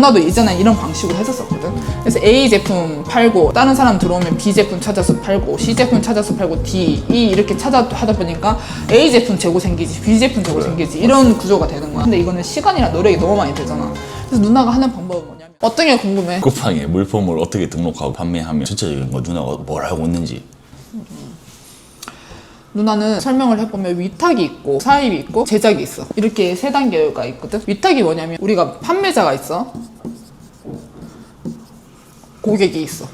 누나도 이전에 이런 방식으로 했었거든. 그래서 A 제품 팔고 다른 사람 들어오면 B 제품 찾아서 팔고 C 제품 찾아서 팔고 D, E 이렇게 하다 보니까 A 제품 재고 생기지 B 제품 재고 생기지 이런 구조가 되는 거야. 근데 이거는 시간이랑 노력이 너무 많이 들잖아. 그래서 누나가 하는 방법은 뭐냐면 어떤 게 궁금해? 쿠팡에 물품을 어떻게 등록하고 판매하면 전체적인 거 누나가 뭘 알고 있는지. 누나는 설명을 해보면 위탁이 있고 사입이 있고 제작이 있어. 이렇게 세 단계가 있거든. 위탁이 뭐냐면 우리가 판매자가 있어, 고객이 있어.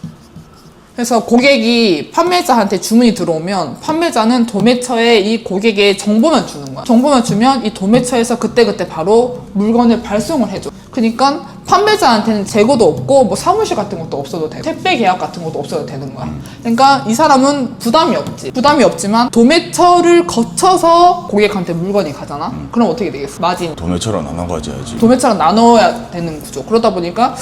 그래서 고객이 판매자한테 주문이 들어오면 판매자는 도매처에 이 고객의 정보만 주는 거야. 정보만 주면 이 도매처에서 그때그때 바로 물건을 발송을 해줘. 그러니까 판매자한테는 재고도 없고 뭐 사무실 같은 것도 없어도 되고 택배 계약 같은 것도 없어도 되는 거야. 그러니까 이 사람은 부담이 없지. 부담이 없지만 도매처를 거쳐서 고객한테 물건이 가잖아. 그럼 어떻게 되겠어? 마진. 도매처럼 나눠 가져야지. 도매처랑 나눠야 되는 구조. 그러다 보니까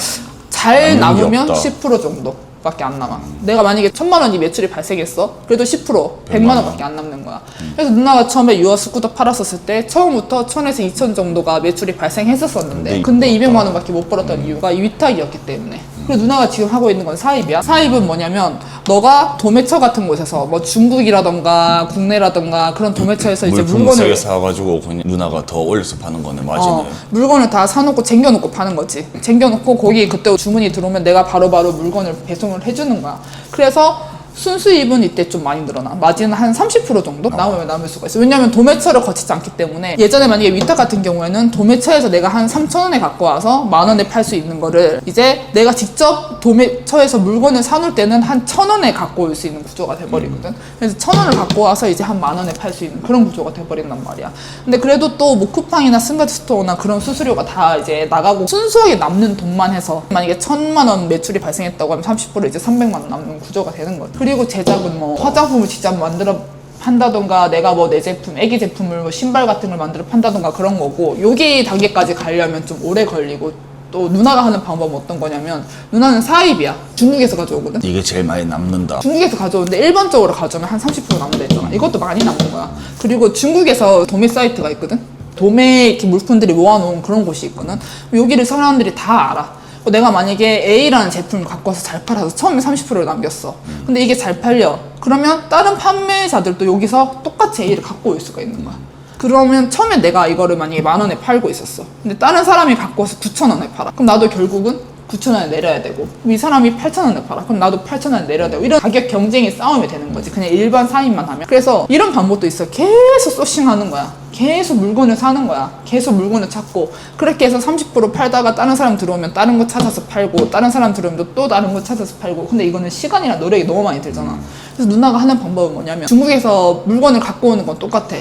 잘 남는 게 남으면 없다. 10% 정도 밖에 안 남아. 내가 만약에 1,000만 원이 매출이 발생했어. 그래도 10% 100만 원밖에 안 남는 거야. 그래서 누나가 처음에 유아 스쿠터 팔았었을 때 처음부터 1,000에서 2,000 정도가 매출이 발생했었었는데 근데 200만 원밖에 못 벌었던 이유가 이 위탁이었기 때문에. 그리고 누나가 지금 하고 있는 건 사입이야. 사입은 뭐냐면 너가 도매처 같은 곳에서 뭐 중국이라던가 국내라던가 그런 도매처에서 이제 물품을 물건을 세게 사가지고 그냥 누나가 더 올려서 파는 거네 마진을. 물건을 다 사놓고 쟁겨놓고 파는 거지. 쟁겨놓고 거기 그때 주문이 들어오면 내가 바로바로 물건을 배송을 해주는 거야. 그래서 순수입은 이때 좀 많이 늘어나. 마진은 한 30% 정도 남으면 남을 수가 있어. 왜냐면 도매처를 거치지 않기 때문에. 예전에 만약에 위탁 같은 경우에는 도매처에서 내가 한 3,000원에 갖고 와서 10,000원에 팔 수 있는 거를 이제 내가 직접 도매처에서 물건을 사놓을 때는 한 1,000원에 갖고 올 수 있는 구조가 돼버리거든. 그래서 1,000원을 갖고 와서 이제 한 10,000원에 팔 수 있는 그런 구조가 돼버린단 말이야. 근데 그래도 또 뭐 쿠팡이나 스마트스토어나 그런 수수료가 다 이제 나가고 순수하게 남는 돈만 해서 만약에 1,000만 원 매출이 발생했다고 하면 30% 이제 300만 원 남는 구조가 되는 거지. 그리고 제작은 뭐 화장품을 직접 만들어 판다던가 내가 뭐 내 제품, 애기 제품을 뭐 신발 같은 걸 만들어 판다던가 그런 거고 여기 단계까지 가려면 좀 오래 걸리고 또 누나가 하는 방법은 어떤 거냐면 누나는 사입이야. 중국에서 가져오거든. 이게 제일 많이 남는다. 중국에서 가져오는데 일반적으로 가져오면 한 30% 남는다 했잖아. 이것도 많이 남는 거야. 그리고 중국에서 도매 사이트가 있거든. 도매 이렇게 물품들이 모아놓은 그런 곳이 있거든. 여기를 사람들이 다 알아. 내가 만약에 A라는 제품을 갖고 와서 잘 팔아서 처음에 30%를 남겼어. 근데 이게 잘 팔려. 그러면 다른 판매자들도 여기서 똑같이 A를 갖고 올 수가 있는 거야. 그러면 처음에 내가 이거를 만약에 10,000원에 팔고 있었어. 근데 다른 사람이 갖고 와서 9,000원에 팔아. 그럼 나도 결국은 9,000원에 내려야 되고 이 사람이 8,000원에 팔아. 그럼 나도 8,000원에 내려야 되고 이런 가격 경쟁의 싸움이 되는 거지. 그냥 일반 사입만 하면. 그래서 이런 방법도 있어. 계속 소싱하는 거야. 계속 물건을 사는 거야. 계속 물건을 찾고 그렇게 해서 30% 팔다가 다른 사람 들어오면 다른 거 찾아서 팔고 다른 사람 들어오면 또 다른 거 찾아서 팔고. 근데 이거는 시간이랑 노력이 너무 많이 들잖아. 그래서 누나가 하는 방법은 뭐냐면 중국에서 물건을 갖고 오는 건 똑같아.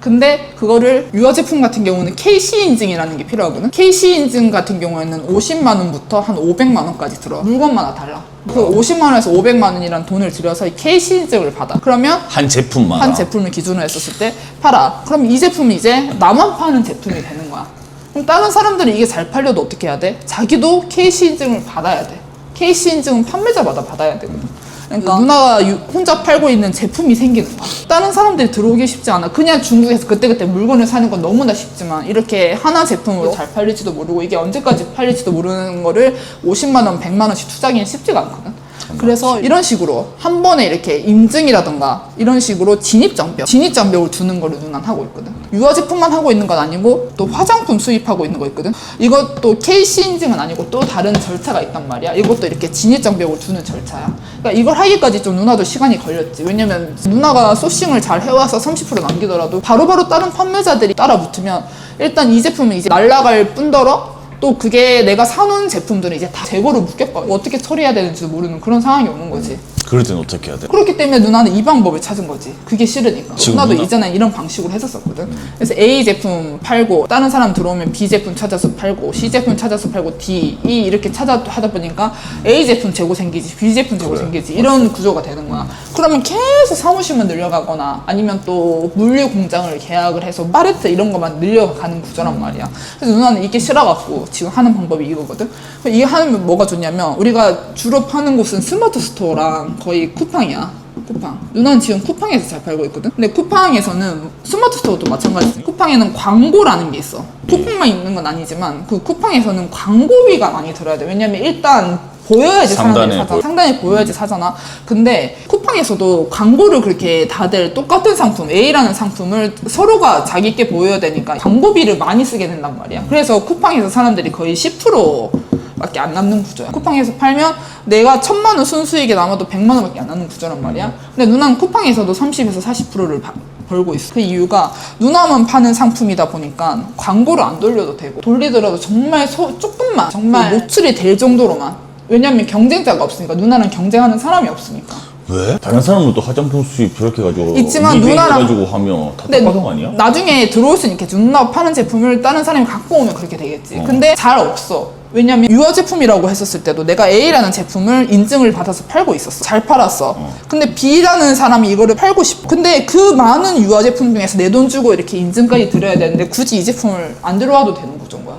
근데 그거를 유아제품 같은 경우는 KC 인증이라는 게 필요하거든. KC 인증 같은 경우에는 50만 원부터 한 500만 원까지 들어. 물건마다 달라. 그 50만 원에서 500만 원이라는 돈을 들여서 이 KC 인증을 받아. 그러면 한 제품마다. 한 제품을 기준으로 했었을 때 팔아. 그럼 이 제품이 이제 나만 파는 제품이 되는 거야. 그럼 다른 사람들이 이게 잘 팔려도 어떻게 해야 돼? 자기도 KC 인증을 받아야 돼. KC 인증은 판매자마다 받아야 되거든. 그러니까 누나가 혼자 팔고 있는 제품이 생기는 거야. 다른 사람들이 들어오기 쉽지 않아. 그냥 중국에서 그때그때 물건을 사는 건 너무나 쉽지만 이렇게 하나 제품으로 잘 팔릴지도 모르고 이게 언제까지 팔릴지도 모르는 거를 50만 원, 100만 원씩 투자하기는 쉽지가 않거든. 그래서 이런 식으로 한 번에 이렇게 인증이라던가 이런 식으로 진입장벽을 두는 거를 누나는 하고 있거든. 유아제품만 하고 있는 건 아니고 또 화장품 수입하고 있는 거 있거든. 이것도 KC 인증은 아니고 또 다른 절차가 있단 말이야. 이것도 이렇게 진입장벽을 두는 절차야. 그러니까 이걸 하기까지 좀 누나도 시간이 걸렸지. 왜냐면 누나가 소싱을 잘 해와서 30% 남기더라도 바로바로 다른 판매자들이 따라 붙으면 일단 이 제품은 이제 날아갈 뿐더러 또 그게 내가 사놓은 제품들은 이제 다 재고로 묶였고 어떻게 처리해야 되는지도 모르는 그런 상황이 오는 거지. 그럴 땐 어떻게 해야 돼? 그렇기 때문에 누나는 이 방법을 찾은 거지. 그게 싫으니까. 누나도 이전에 이런 방식으로 했었거든. 그래서 A 제품 팔고 다른 사람 들어오면 B 제품 찾아서 팔고 C 제품 찾아서 팔고 D, E 이렇게 하다 보니까 A 제품 재고 생기지 B 제품 재고 생기지 이런 구조가 되는 거야. 그러면 계속 사무실만 늘려가거나 아니면 또 물류 공장을 계약을 해서 팔레트 이런 것만 늘려가는 구조란 말이야. 그래서 누나는 이게 싫어갖고 지금 하는 방법이 이거거든. 이게 하면 뭐가 좋냐면 우리가 주로 파는 곳은 스마트 스토어랑 거의 쿠팡이야. 쿠팡. 누나는 지금 쿠팡에서 잘 팔고 있거든? 근데 쿠팡에서는 스마트 스토어도 마찬가지지. 쿠팡에는 광고라는 게 있어. 쿠팡만 있는 건 아니지만 그 쿠팡에서는 광고비가 많이 들어야 돼. 왜냐면 일단 보여야지 사람들이 사잖아. 상단에 보여야지 사잖아. 근데 쿠팡에서도 광고를 그렇게 다들 똑같은 상품, A라는 상품을 서로가 자기께 보여야 되니까 광고비를 많이 쓰게 된단 말이야. 그래서 쿠팡에서 사람들이 거의 10% 밖에 안 남는 구조야. 쿠팡에서 팔면 내가 1,000만 원 순수익에 남아도 100만 원 밖에 안 남는 구조란 말이야. 근데 누나는 쿠팡에서도 30에서 40%를 벌고 있어. 그 이유가 누나만 파는 상품이다 보니까 광고를 안 돌려도 되고, 돌리더라도 정말 조금만, 정말 노출이 될 정도로만. 왜냐면 경쟁자가 없으니까. 누나랑 경쟁하는 사람이 없으니까. 왜? 다른 사람은 또 화장품 수입 저렇게 해가지고 있지만 누나랑 해가지고 하면 다 똑같은 거 아니야? 나중에 들어올 수 있겠지. 누나 파는 제품을 다른 사람이 갖고 오면 그렇게 되겠지. 근데 잘 없어. 왜냐면 유아 제품이라고 했었을 때도 내가 A라는 제품을 인증을 받아서 팔고 있었어. 잘 팔았어. 근데 B라는 사람이 이거를 팔고 싶어. 근데 그 많은 유아 제품 중에서 내 돈 주고 이렇게 인증까지 드려야 되는데 굳이 이 제품을 안 들어와도 되는 구조인 거야.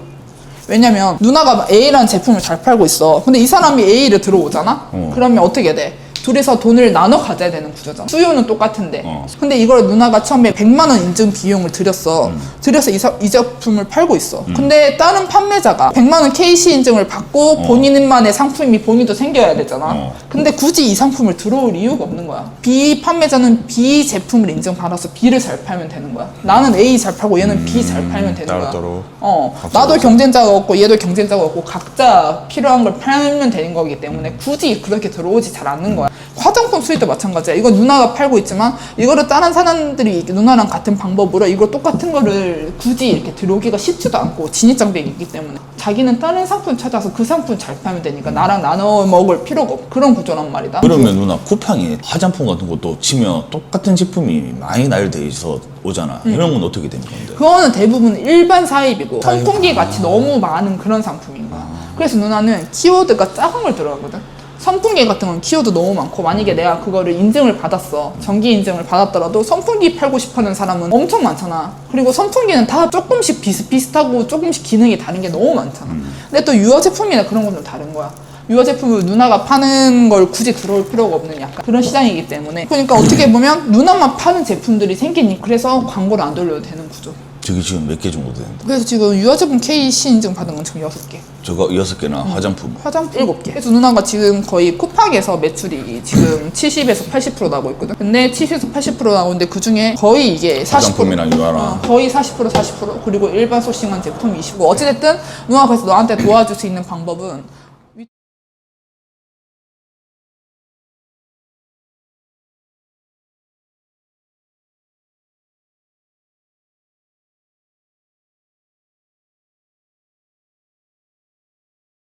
왜냐면 누나가 A라는 제품을 잘 팔고 있어. 근데 이 사람이 A를 들어오잖아? 그러면 어떻게 돼? 둘이서 돈을 나눠 가져야 되는 구조잖아. 수요는 똑같은데. 근데 이걸 누나가 처음에 100만 원 인증 비용을 들였어. 들여서 이 제품을 팔고 있어. 근데 다른 판매자가 100만 원 KC 인증을 받고 본인만의 상품이 본인도 생겨야 되잖아. 근데 굳이 이 상품을 들어올 이유가 없는 거야. B 판매자는 B 제품을 인증받아서 B를 잘 팔면 되는 거야. 나는 A 잘 팔고 얘는 B 잘 팔면 되는 거야. 따로따로. 나도 경쟁자가 없고 얘도 경쟁자가 없고 각자 필요한 걸 팔면 되는 거기 때문에 굳이 그렇게 들어오지 잘 않는 거야. 화장품 수입도 마찬가지야. 이거 누나가 팔고 있지만 이거를 다른 사람들이 누나랑 같은 방법으로 이거 똑같은 거를 굳이 이렇게 들어오기가 쉽지도 않고 진입장벽이 있기 때문에 자기는 다른 상품 찾아서 그 상품 잘 팔면 되니까 나랑 나눠 먹을 필요가 없고 그런 구조란 말이다. 그러면 누나 쿠팡에 화장품 같은 것도 치면 똑같은 제품이 많이 나열돼 있어 오잖아. 이런 건 어떻게 되는 건데? 그거는 대부분 일반 사입이고 선풍기 같이 너무 많은 그런 상품인 거야. 그래서 누나는 키워드가 작은 걸 들어가거든. 선풍기 같은 건 키워드 너무 많고, 만약에 내가 그거를 인증을 받았어, 정기 인증을 받았더라도 선풍기 팔고 싶어하는 사람은 엄청 많잖아. 그리고 선풍기는 다 조금씩 비슷비슷하고 조금씩 기능이 다른 게 너무 많잖아. 근데 또 유아 제품이나 그런 건 좀 다른 거야. 유아 제품을 누나가 파는 걸 굳이 들어올 필요가 없는 약간 그런 시장이기 때문에. 그러니까 어떻게 보면 누나만 파는 제품들이 생기니 그래서 광고를 안 돌려도 되는 구조. 저게 지금 몇 개 정도 되는데? 그래서 지금 유아 제품 KC 인증 받은 건 지금 6개. 저거 6개나 화장품. 화장품 7개. 그래서 누나가 지금 거의 쿠팡에서 매출이 지금 70에서 80% 나고 있거든. 근데 70에서 80% 나오는데 그 중에 거의 이게 40%. 화장품이랑 유아랑. 거의 40% 그리고 일반 소싱한 제품 20%. 어찌됐든 누나가 그래서 너한테 도와줄 수 있는 방법은